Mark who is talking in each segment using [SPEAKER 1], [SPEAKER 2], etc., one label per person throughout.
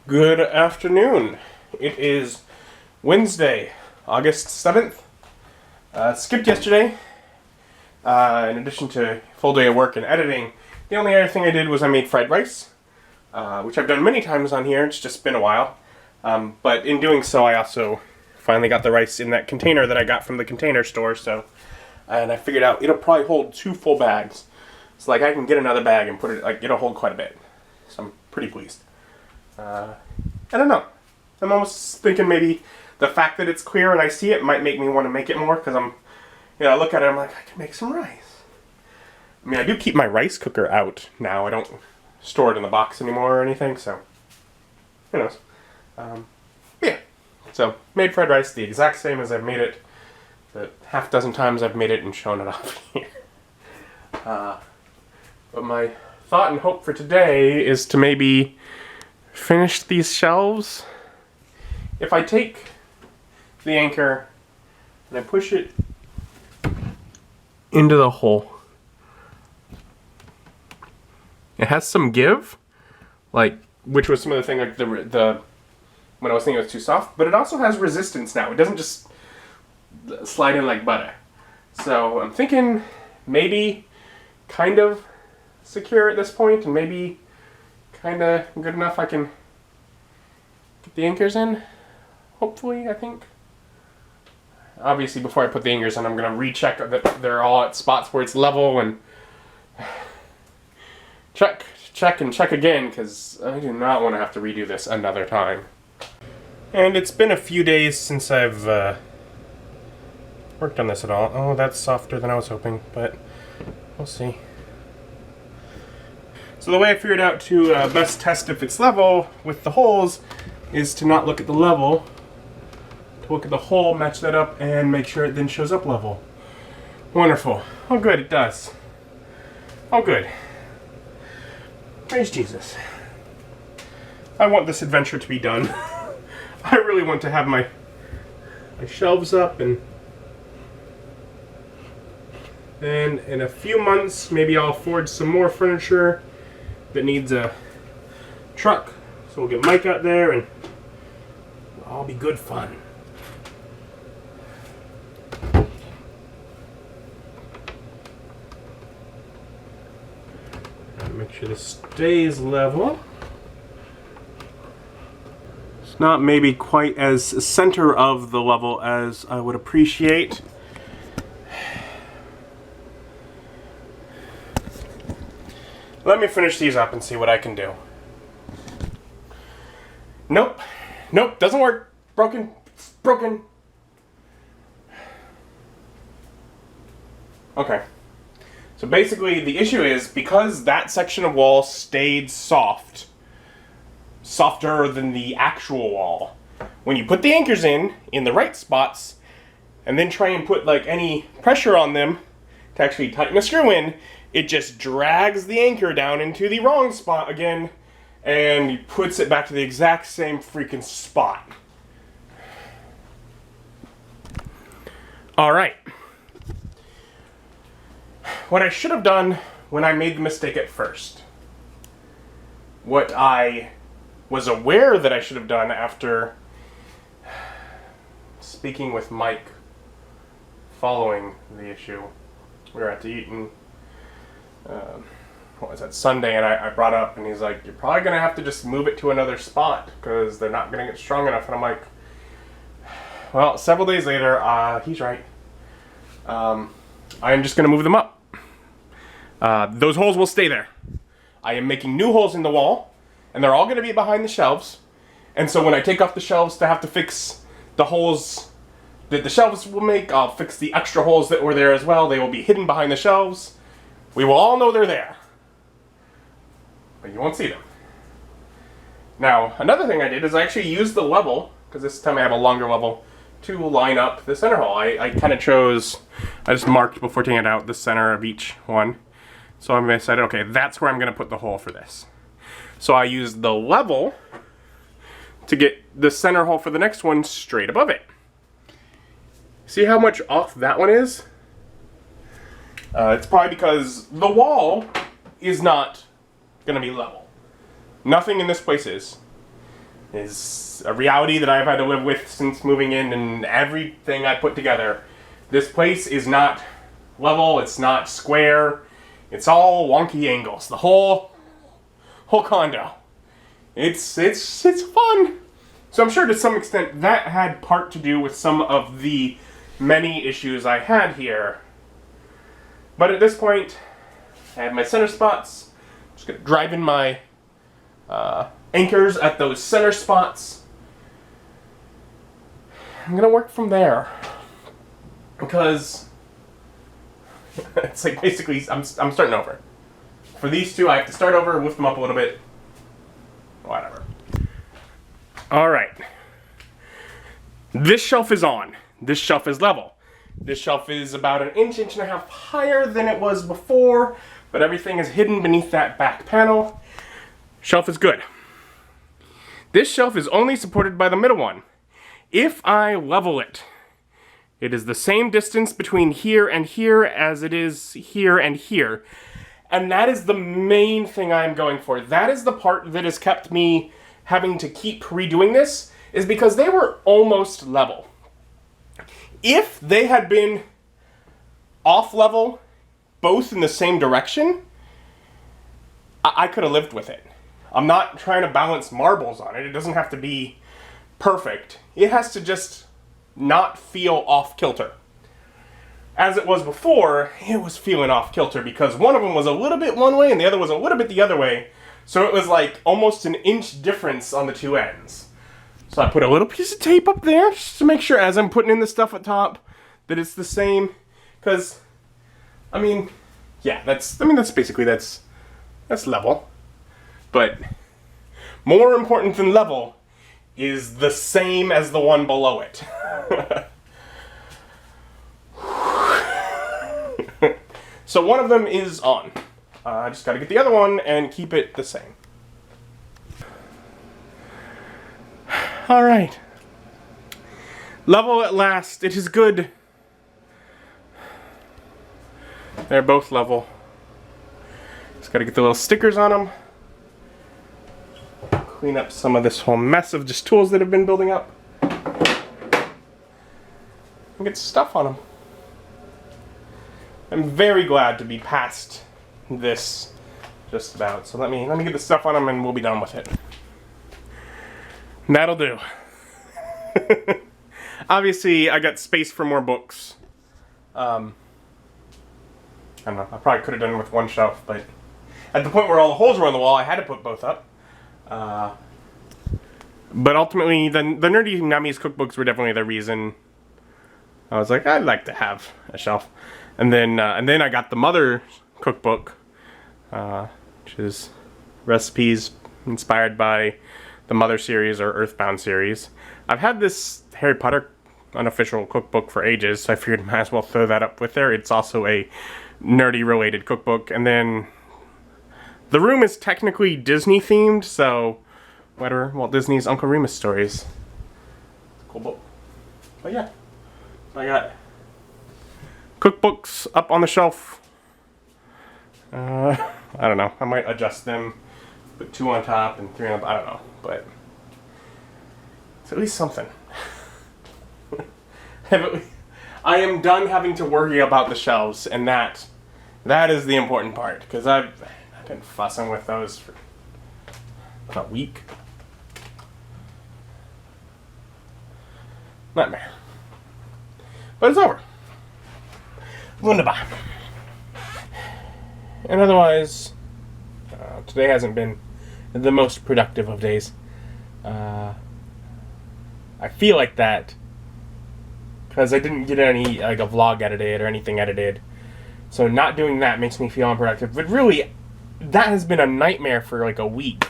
[SPEAKER 1] Good afternoon. It is Wednesday, August 7th. Skipped yesterday. In addition to full day of work and editing, the only other thing I did was I made fried rice, which I've done many times on here. It's just been a while. But in doing so, I also finally got the rice in that container that I got from the container store. And I figured out it'll probably hold 2 full bags. So I can get another bag and put it, it'll hold quite a bit. So I'm pretty pleased. I don't know. I'm almost thinking maybe the fact that it's clear and I see it might make me want to make it more, because I look at it, I'm like, I can make some rice. I mean, I do keep my rice cooker out now. I don't store it in the box anymore or anything, so who knows. Yeah. So, made fried rice the exact same as I've made it the half dozen times I've made it and shown it off here. But my thought and hope for today is to maybe finish these shelves. If I take the anchor and I push it into the hole, it has some give, which was some of the thing the when I was thinking it was too soft, but it also has resistance now. It doesn't just slide in like butter. So I'm thinking maybe kind of secure at this point, and maybe kind of good enough I can get the anchors in, hopefully, I think. Obviously, before I put the anchors in, I'm going to recheck that they're all at spots where it's level, and check again, because I do not want to have to redo this another time. And it's been a few days since I've worked on this at all. Oh, that's softer than I was hoping, but we'll see. So the way I figured out to best test if it's level with the holes is to not look at the level, to look at the hole, match that up, and make sure it then shows up level. Wonderful. Oh good, it does. Oh good. Praise Jesus. I want this adventure to be done. I really want to have my shelves up, and then in a few months maybe I'll forge some more furniture that needs a truck. So we'll get Mike out there and it'll all be good fun. Make sure this stays level. It's not maybe quite as center of the level as I would appreciate. Let me finish these up and see what I can do. Nope, doesn't work. Broken. Okay. So basically the issue is, because that section of wall stayed softer than the actual wall, when you put the anchors in the right spots, and then try and put any pressure on them to actually tighten the screw in, it just drags the anchor down into the wrong spot again, and puts it back to the exact same freaking spot. Alright. What I should have done when I made the mistake at first, what I was aware that I should have done after speaking with Mike following the issue, we were at the Eaton, what was that, Sunday, and I brought up, and he's like, you're probably going to have to just move it to another spot, because they're not going to get strong enough. And I'm like, well, several days later, he's right. I am just going to move them up. Those holes will stay there. I am making new holes in the wall, and they're all going to be behind the shelves. And so when I take off the shelves to have to fix the holes that the shelves will make, I'll fix the extra holes that were there as well. They will be hidden behind the shelves. We will all know they're there, but you won't see them. Now, another thing I did is I actually used the level, because this time I have a longer level, to line up the center hole. I kind of chose, I just marked before taking it out the center of each one. So I decided, okay, that's where I'm going to put the hole for this. So I used the level to get the center hole for the next one straight above it. See how much off that one is? It's probably because the wall is not going to be level. Nothing in this place is. is a reality that I've had to live with since moving in, and everything I put together. This place is not level, it's not square, it's all wonky angles. The whole condo. It's fun. So I'm sure to some extent that had part to do with some of the many issues I had here. But at this point, I have my center spots. I'm just gonna drive in my anchors at those center spots. I'm gonna work from there. Because it's like basically I'm starting over. For these two, I have to start over, lift them up a little bit. Whatever. Alright. This shelf is on. This shelf is level. This shelf is about an inch and a half higher than it was before, but everything is hidden beneath that back panel. Shelf is good. This shelf is only supported by the middle one. If I level it, it is the same distance between here and here as it is here and here. And that is the main thing I'm going for. That is the part that has kept me having to keep redoing this, is because they were almost level. If they had been off level, both in the same direction, I could have lived with it. I'm not trying to balance marbles on it. It doesn't have to be perfect. It has to just not feel off kilter. As it was before, it was feeling off kilter because one of them was a little bit one way and the other was a little bit the other way. So it was like almost an inch difference on the two ends. So I put a little piece of tape up there just to make sure as I'm putting in the stuff at top that it's the same. Because, I mean, yeah, that's basically, that's level. But more important than level is the same as the one below it. So one of them is on. I just gotta get the other one and keep it the same. Alright. Level at last. It is good. They're both level. Just gotta get the little stickers on them. Clean up some of this whole mess of just tools that have been building up. And get stuff on them. I'm very glad to be past this, just about. So let me get the stuff on them and we'll be done with it. That'll do. Obviously, I got space for more books. I don't know, I probably could have done it with one shelf, but at the point where all the holes were on the wall, I had to put both up. But ultimately, the Nerdy Nummies cookbooks were definitely the reason. I was like, I'd like to have a shelf. And then I got the Mother cookbook, which is recipes inspired by the Mother series or Earthbound series. I've had this Harry Potter unofficial cookbook for ages, so I figured I might as well throw that up with there. It's also a nerdy related cookbook. And then the room is technically Disney themed, so whatever, Walt Disney's Uncle Remus stories. It's a cool book. But yeah, I got cookbooks up on the shelf. I don't know. I might adjust them. Put 2 on top and 3 on top. I don't know. But it's at least something. I am done having to worry about the shelves, and that is the important part. Because I've been fussing with those for a week. Nightmare. But it's over. Wunderbar. And otherwise, today hasn't been the most productive of days. I feel like that because I didn't get any, like, a vlog edited or anything edited. So not doing that makes me feel unproductive. But really, that has been a nightmare for like a week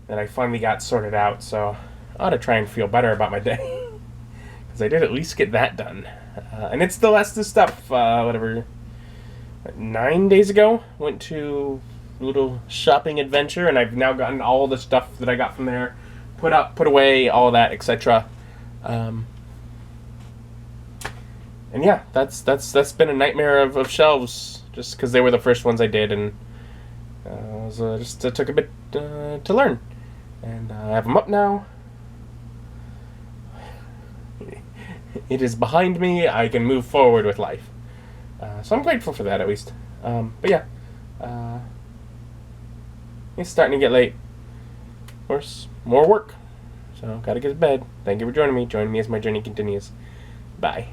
[SPEAKER 1] that I finally got sorted out. So I ought to try and feel better about my day. Because I did at least get that done. And it's the last of stuff, 9 days ago, went to a little shopping adventure, and I've now gotten all the stuff that I got from there, put up, put away, all of that, etc. And yeah, that's been a nightmare of shelves, just because they were the first ones I did, and it took a bit to learn. And I have them up now, It is behind me. I can move forward with life. So I'm grateful for that, at least. But yeah, it's starting to get late. Of course, more work. So gotta get to bed. Thank you for joining me. Join me as my journey continues. Bye.